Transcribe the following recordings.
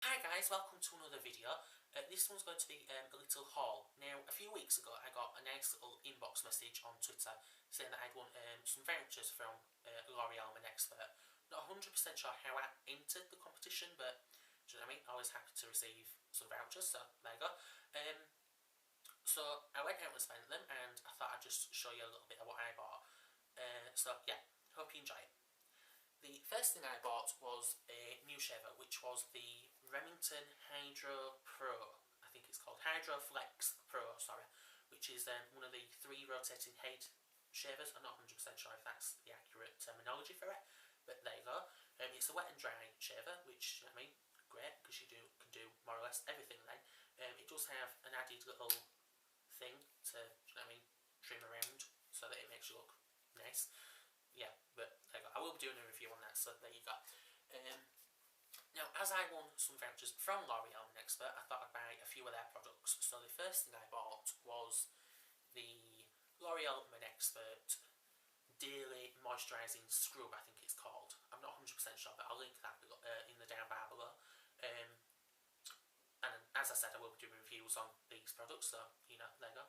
Hi guys, welcome to another video. This one's going to be a little haul. Now, a few weeks ago I got a nice little inbox message on Twitter saying that I'd won some vouchers from L'Oreal, my expert. Not 100% sure how I entered the competition, but do you know what I mean? Always happy to receive some vouchers, so there you go. So I went out and spent them, and I thought I'd just show you a little bit of what I bought. So yeah, hope you enjoy it. The first thing I bought was a new shaver, which was the Remington Hydro Pro. I think it's called Hydro Flex Pro, sorry, which is one of the 3 rotating head shavers. I'm not 100% sure if that's the accurate terminology for it, but there you go. It's a wet and dry shaver, which, you know what I mean, great, because you can do more or less everything then. It does have an added little thing to, you know what I mean, trim around so that it makes you look nice. Yeah, but there you go. I will be doing a review on that, so there you go. Now, as I won some vouchers from L'Oreal Expert, I thought I'd buy a few of their products. So the first thing I bought was the L'Oreal Expert Daily Moisturising Scrub, I think it's called. I'm not 100% sure, but I'll link that in the down bar below. And as I said, I will be doing reviews on these products, so, you know, there you go.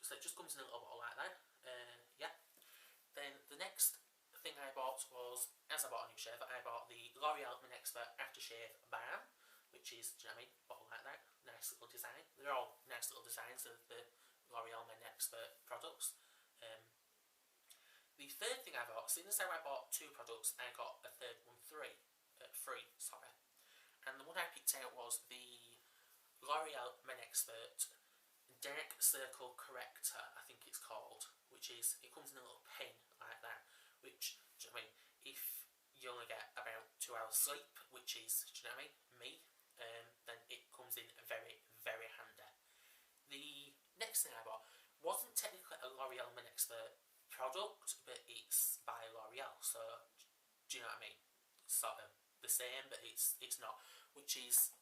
So it just comes in a little bottle like that. Yeah. Then the next thing I bought was, as I bought a new shaver, I bought the L'Oreal Expert Aftershave Balm, which is, do you know what I mean, bottle like that, nice little design. They're all nice little designs of the L'Oreal Expert products. The third thing I bought, seeing as how I bought 2 products, I got a third one free, sorry. And the one I picked out was the L'Oreal Expert Dark Circle Corrector, I think it's called, which is, it comes in a little pen like that, which, do you know what I mean, if you only get about 2 hours sleep, which is, do you know what I mean, me, then it comes in very, very handy. The next thing I bought wasn't technically a L'Oreal Expert product, but it's by L'Oreal, so, do you know what I mean, it's sort of the same, but it's not, which is,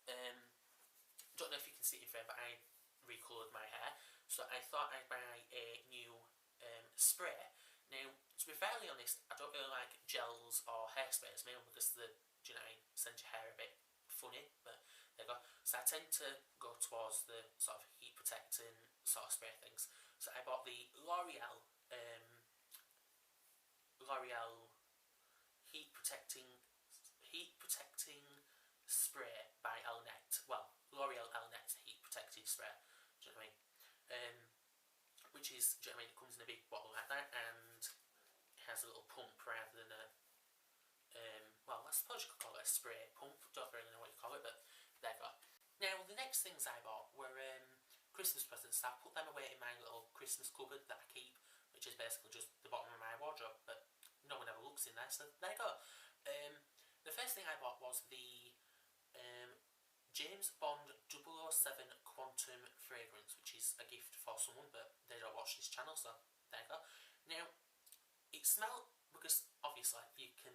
don't know if you can see it in frame, but I recoloured my hair, so I thought I'd buy a new spray. Now, to be fairly honest, I don't really like gels or hairsprays, mainly because do you know, send your hair a bit funny, but there you go. So I tend to go towards the sort of heat protecting sort of spray things. So I bought the L'Oreal heat protecting spray by Elnette. Well, L'Oreal Elnette heat protected spray. Do you know what I mean? Which is, do you know what I mean, it comes in a big bottle like that, and it has a little pump rather than a, well, I suppose you could call it a spray pump, don't really know what you call it, but there you go. Now, the next things I bought were Christmas presents, so I put them away in my little Christmas cupboard that I keep, which is basically just the bottom of my wardrobe, but no one ever looks in there, so there you go. The first thing I bought was the James Bond 007 Quantum Fragrance, which is a gift for someone, but they don't watch this channel, so there you go. Now, it smelled, because obviously you can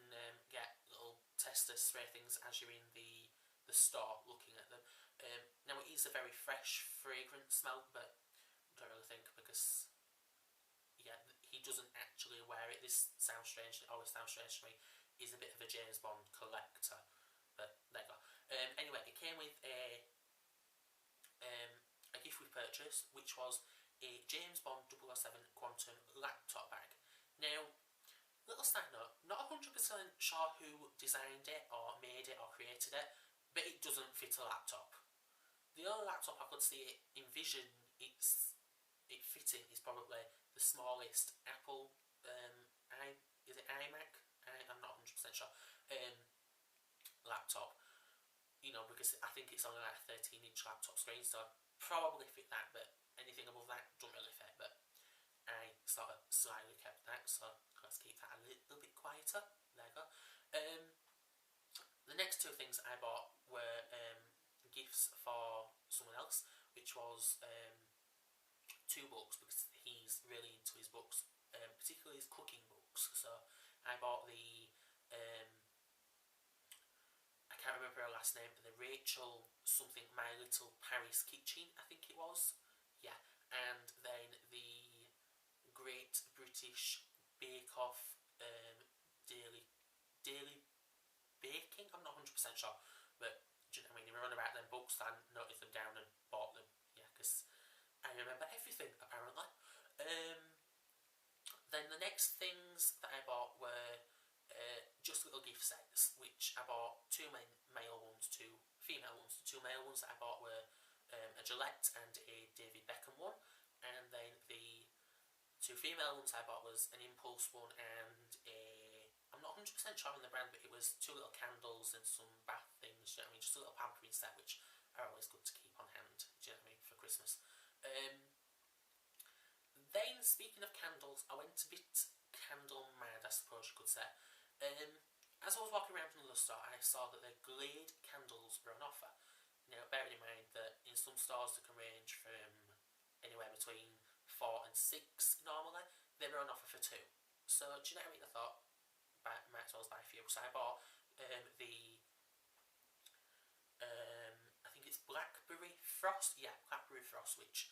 get little tester spray things as you're in the store looking at them. Now, it is a very fresh, fragrant smell, but I don't really think, because, yeah, he doesn't actually wear it. This sounds strange, it always sounds strange to me. He's a bit of a James Bond collector. But there you go. Anyway, it came with a gift we purchased, which was a James Bond 007 Quantum laptop bag. Now, little side note, not 100% sure who designed it or made it or created it, but it doesn't fit a laptop. The only laptop I could see it envision it fitting is probably the smallest Apple is it iMac? I'm not 100% sure. Laptop, you know, because I think it's only like a 13-inch laptop screen, so probably fit that, but anything above that don't really fit. But I sort of slightly kept that, so let's keep that a little bit quieter. There you go. The next 2 things I bought were gifts for someone else, which was 2 books, because he's really into his books, particularly his cooking books. So I bought the I can't remember her last name, but the Rachel something My Little Paris Kitchen, I think it was. Yeah, and then the Great British Bake Off daily baking. I'm not 100% sure, but next things that I bought were just little gift sets, which I bought 2 male ones, 2 female ones. The 2 male ones that I bought were a Gillette and a David Beckham one, and then the 2 female ones I bought was an Impulse one and I'm not 100% sure on the brand, but it was 2 little candles and some bath things, you know what I mean, just a little pampering set, which are always good to keep on hand, do you know what I mean, for Christmas. Then, speaking of candles, I went a bit candle mad, I suppose you could say. As I was walking around another store, I saw that the Glade Candles were on offer. Now, bearing in mind that in some stores they can range from anywhere between 4 and 6 normally, they were on offer for 2. So, do you know what I mean? I thought, might as well buy a few. So I bought I think it's Blackberry Frost. Yeah, Blackberry Frost, which,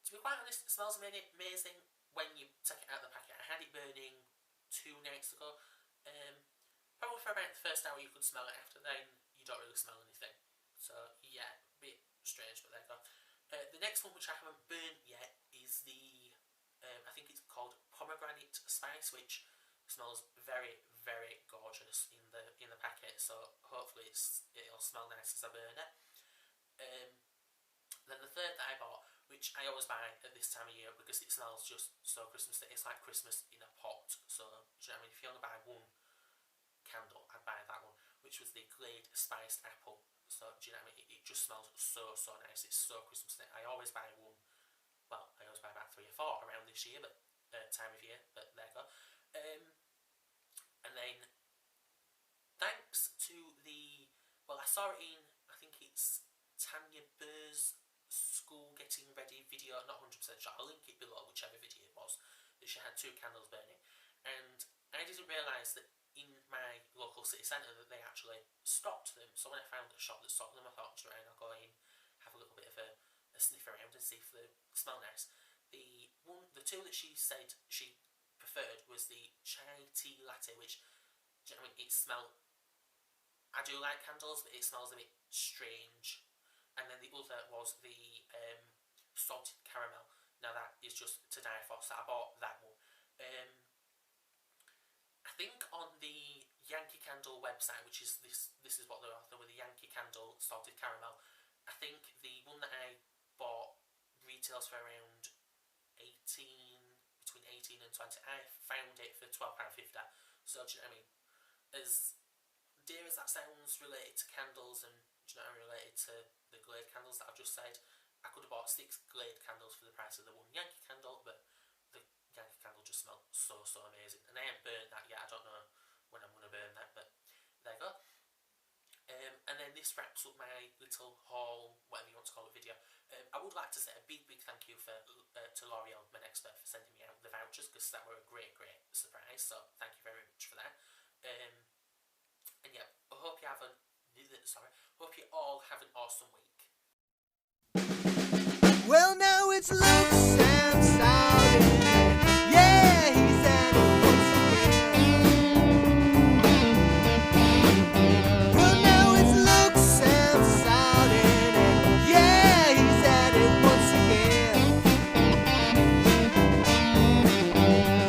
to be quite honest, smells amazing when you take it out of the packet. I had it burning 2 nights ago. Probably for about the first hour you could smell it. After then, you don't really smell anything. So yeah, a bit strange, but there you go. The next one, which I haven't burnt yet, is the I think it's called Pomegranate Spice, which smells very, very gorgeous in the packet. So hopefully it'll smell nice as I burn it. Then the third that I bought, which I always buy at this time of year because it smells just so Christmas, it's like Christmas in a pot. So do you know what I mean? If you only buy 1 candle, I'd buy that one, which was the Glade Spiced Apple. So do you know what I mean? It just smells so nice. It's so Christmassy. I always buy 1. Well, I always buy about 3 or 4 around this year, but time of year. But there you go. And then, thanks to the, well, I saw it in, I think it's Tanya Burr's school getting ready video, not 100% sure, I'll link it below, whichever video it was, that she had 2 candles burning, and I didn't realise that in my local city centre that they actually stocked them. So when I found a shop that stocked them, I thought, right, I'll go in, have a little bit of a sniff around and see if they smell nice. The 2 that she said she preferred was the chai tea latte, which, do you know what I mean, I do like candles, but it smells a bit strange. And then the other was the salted caramel. Now that is just to die for, so I bought that one. I think on the Yankee Candle website, which is this is what they're offering with the Yankee Candle salted caramel, I think the one that I bought retails for around between 18 and 20. I found it for £12.50. So do you know what I mean? As dear as that sounds related to candles and, do you know, related to the Glade candles that I've just said, I could have bought 6 Glade candles for the price of the 1 Yankee candle, but the Yankee candle just smelled so amazing. And I haven't burnt that yet. I don't know when I'm going to burn that, but there you go. And then this wraps up my little haul, whatever you want to call it, video. I would like to say a big thank you to LOreal, my expert, for sending me out the vouchers, because that were a great surprise. So thank you very much for that. And yeah, I hope you all have an awesome week. Well, now it's Luke's and Sally. Yeah, he's at it once again. Well, now it's Luke's and Sally. Yeah, he's at it once again.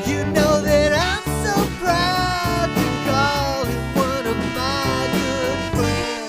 You know that I'm so proud to call him one of my good friends.